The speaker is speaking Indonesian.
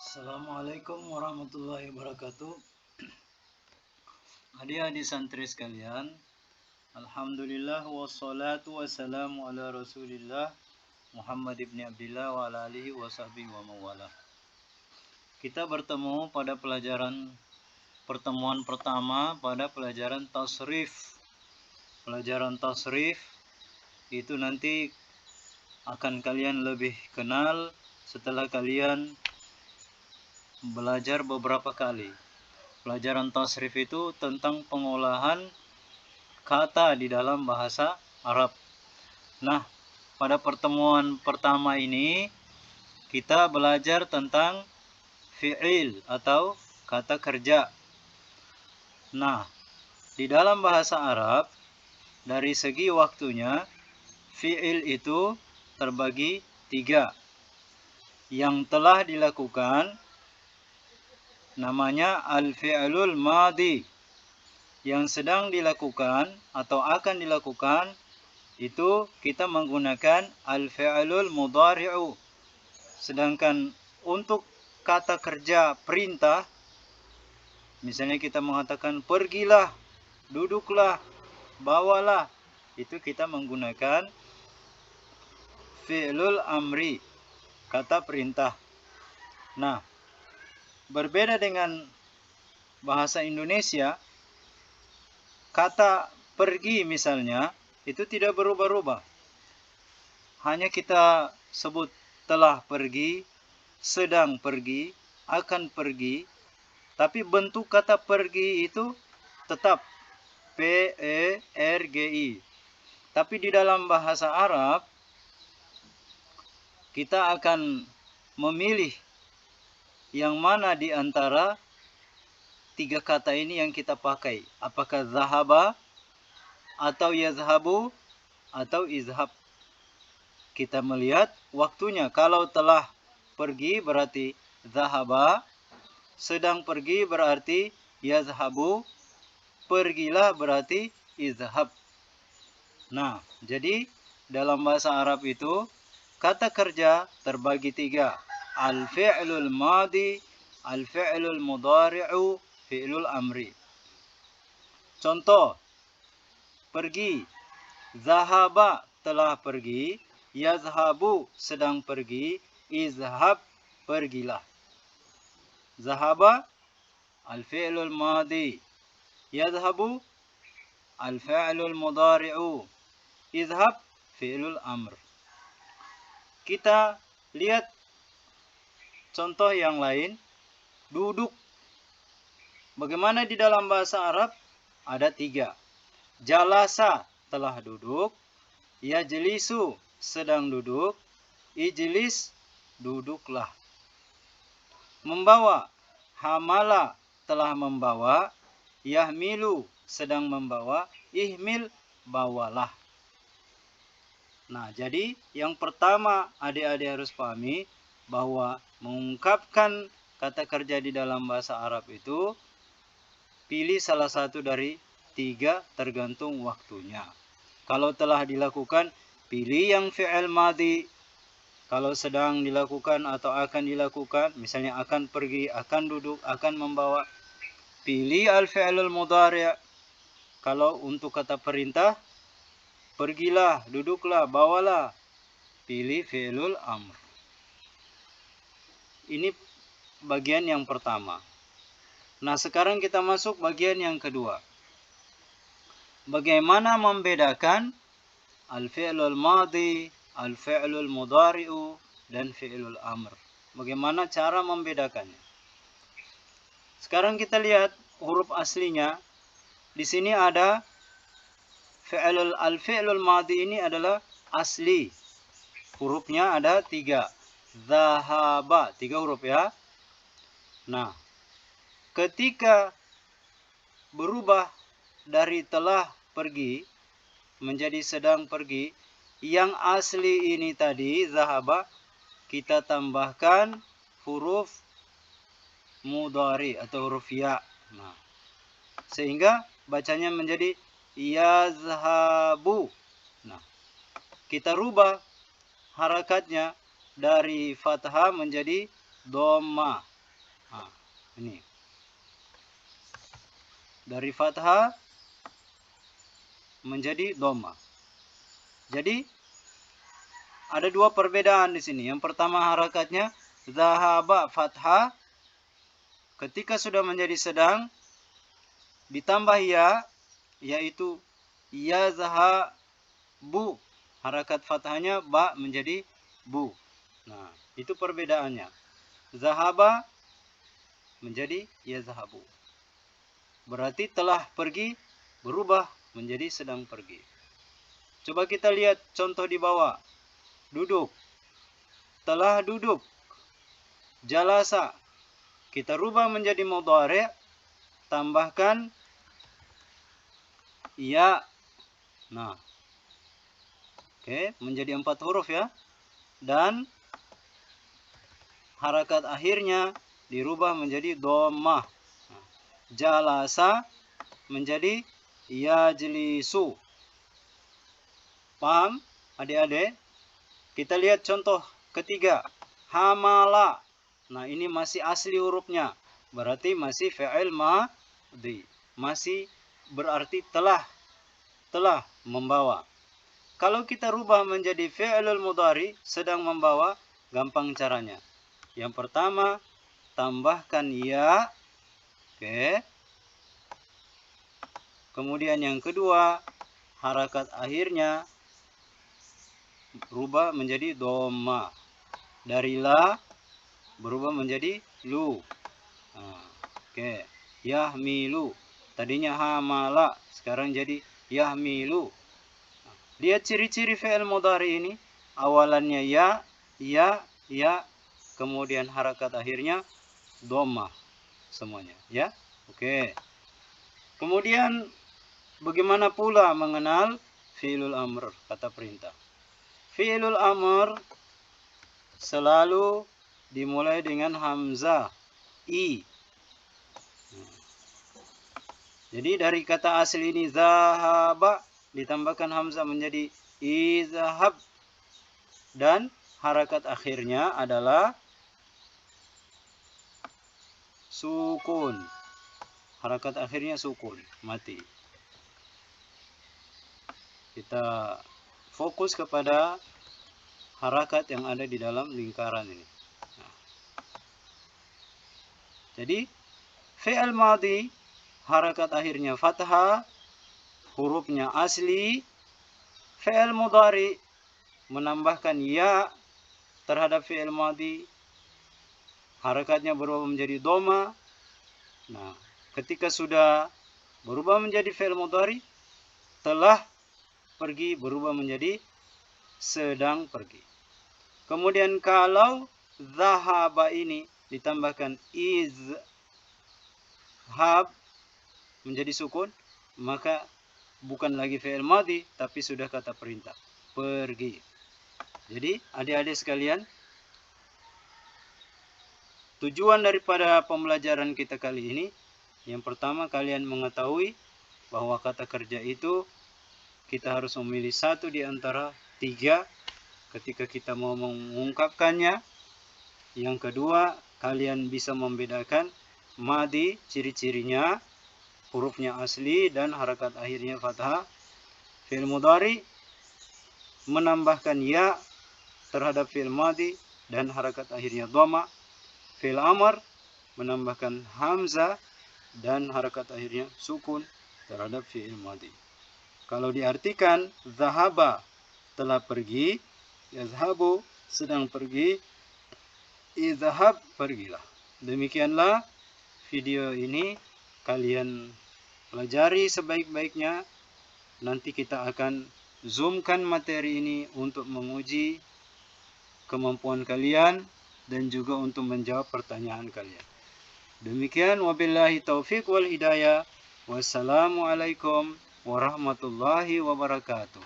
Assalamualaikum warahmatullahi wabarakatuh. Adik-adik santri sekalian, alhamdulillah wassalatu wassalamu ala Rasulillah Muhammad ibn Abdillah wa ala alihi wa sahbihi wa mawala. Kita bertemu pada pertemuan pertama pada pelajaran tasrif. Pelajaran tasrif itu nanti akan kalian lebih kenal setelah kalian belajar beberapa kali. Pelajaran tasrif itu tentang pengolahan kata di dalam bahasa Arab. Nah, pada pertemuan pertama ini kita belajar tentang fi'il atau kata kerja. Nah, di dalam bahasa Arab dari segi waktunya fi'il itu terbagi 3. Yang telah dilakukan namanya al-fi'lul madi. Yang sedang dilakukan atau akan dilakukan itu kita menggunakan al-fi'lul mudhari'u. Sedangkan untuk kata kerja perintah, misalnya kita mengatakan pergilah, duduklah, bawalah, itu kita menggunakan fi'lul amri, kata perintah. Nah, berbeda dengan bahasa Indonesia, kata pergi misalnya itu tidak berubah-ubah. Hanya kita sebut telah pergi, sedang pergi, akan pergi, tapi bentuk kata pergi itu tetap P-E-R-G-I. Tapi di dalam bahasa Arab kita akan memilih yang mana di antara 3 kata ini yang kita pakai. Apakah zahaba, atau yazhabu, atau izhab. Kita melihat waktunya. Kalau telah pergi berarti zahaba, sedang pergi berarti yazhabu, pergilah berarti izhab. Nah, jadi dalam bahasa Arab itu kata kerja terbagi 3. Al-fi'lul madi, al-fi'lul mudhari'u, fi'lul amri. Contoh, pergi. Zahaba telah pergi, yazhabu sedang pergi, izhab pergilah. Zahaba al-fi'lul madi, yazhabu al-fi'lul mudhari'u, izhab fi'lul amr. Kita lihat contoh yang lain. Duduk. Bagaimana di dalam bahasa Arab? Ada 3. Jalasa telah duduk, yajlisu sedang duduk, ijlis duduklah. Membawa. Hamala telah membawa, yahmilu sedang membawa, ihmil bawalah. Nah, jadi yang pertama adik-adik harus pahami bahwa mengungkapkan kata kerja di dalam bahasa Arab itu pilih salah satu dari 3 tergantung waktunya. Kalau telah dilakukan, pilih yang fi'il madi. Kalau sedang dilakukan atau akan dilakukan, misalnya akan pergi, akan duduk, akan membawa, pilih al-fi'lul mudhari'. Kalau untuk kata perintah, pergilah, duduklah, bawalah, pilih fi'lul amr. Ini bagian yang pertama. Nah, sekarang kita masuk bagian yang kedua. Bagaimana membedakan al-fi'lul madi, al-fi'lul mudhari'u, dan fi'lul amr. Bagaimana cara membedakannya? Sekarang kita lihat huruf aslinya. Di sini ada al-fi'lul madi ini adalah asli. Hurufnya ada 3. Zahaba, 3 huruf ya. Nah, ketika berubah dari telah pergi menjadi sedang pergi, yang asli ini tadi zahaba kita tambahkan huruf mudhari atau huruf ya. Nah, sehingga bacanya menjadi yazhabu. Nah, kita rubah harakatnya dari fathah menjadi dhamma. Ini. Dari fathah menjadi dhamma. Jadi ada dua perbedaan di sini. Yang pertama harakatnya zahaba fathah. Ketika sudah menjadi sedang ditambah ya, yaitu yazhabu. Harakat fathahnya ba menjadi bu. Nah, itu perbedaannya. Zahaba menjadi yazhabu. Berarti telah pergi berubah menjadi sedang pergi. Coba kita lihat contoh di bawah. Duduk. Telah duduk. Jalasa. Kita rubah menjadi mudhari', tambahkan ya. Nah. Oke, menjadi 4 huruf ya. Dan harakat akhirnya dirubah menjadi dhammah. Nah, jalasa menjadi yajlisu. Paham adik-adik? Kita lihat contoh ketiga. Hamala. Nah, ini masih asli hurufnya. Berarti masih fi'il madhi. Masih berarti telah membawa. Kalau kita rubah menjadi fi'ilul mudhari, sedang membawa, gampang caranya. Yang pertama, tambahkan ya. Oke. Kemudian yang kedua, harakat akhirnya berubah menjadi dhamma. Dari la berubah menjadi lu. Nah, oke. Yahmilu. Tadinya hamala, sekarang jadi yahmilu. Lihat ciri-ciri fi'il mudhari ini. Awalannya ya, kemudian harakat akhirnya dhammah semuanya, ya. Oke. Kemudian bagaimana pula mengenal fi'ilul amr, kata perintah. Fi'ilul amr selalu dimulai dengan hamzah i. Jadi dari kata asli ini zahaba ditambahkan hamzah menjadi izhab, dan harakat akhirnya adalah sukun. Harakat akhirnya sukun, mati. Kita fokus kepada harakat yang ada di dalam lingkaran ini. Nah. Jadi fi'il madhi harakat akhirnya fathah, hurufnya asli. Fi'il mudhari menambahkan ya terhadap fi'il madhi, harakatnya berubah menjadi dhamma. Nah, ketika sudah berubah menjadi fi'il mudhari, telah pergi berubah menjadi sedang pergi. Kemudian kalau zahaba ini ditambahkan izhab menjadi sukun, maka bukan lagi fi'il madhi, tapi sudah kata perintah, pergi. Jadi adik-adik sekalian, tujuan daripada pembelajaran kita kali ini, yang pertama kalian mengetahui bahwa kata kerja itu kita harus memilih satu di antara 3 ketika kita mau mengungkapkannya. Yang kedua, kalian bisa membedakan madhi, ciri-cirinya, hurufnya asli dan harakat akhirnya fathah. Fi'il mudhari menambahkan ya terhadap fi'il madhi dan harakat akhirnya dhamma. Fi'il amr menambahkan hamzah dan harakat akhirnya sukun terhadap fi'il madhi. Kalau diartikan zahaba telah pergi, yazhabu sedang pergi, izhab pergilah. Demikianlah video ini, kalian pelajari sebaik-baiknya. Nanti kita akan zoomkan materi ini untuk menguji kemampuan kalian dan juga untuk menjawab pertanyaan kalian. Demikian, wabillahi taufiq wal hidayah. Wassalamualaikum warahmatullahi wabarakatuh.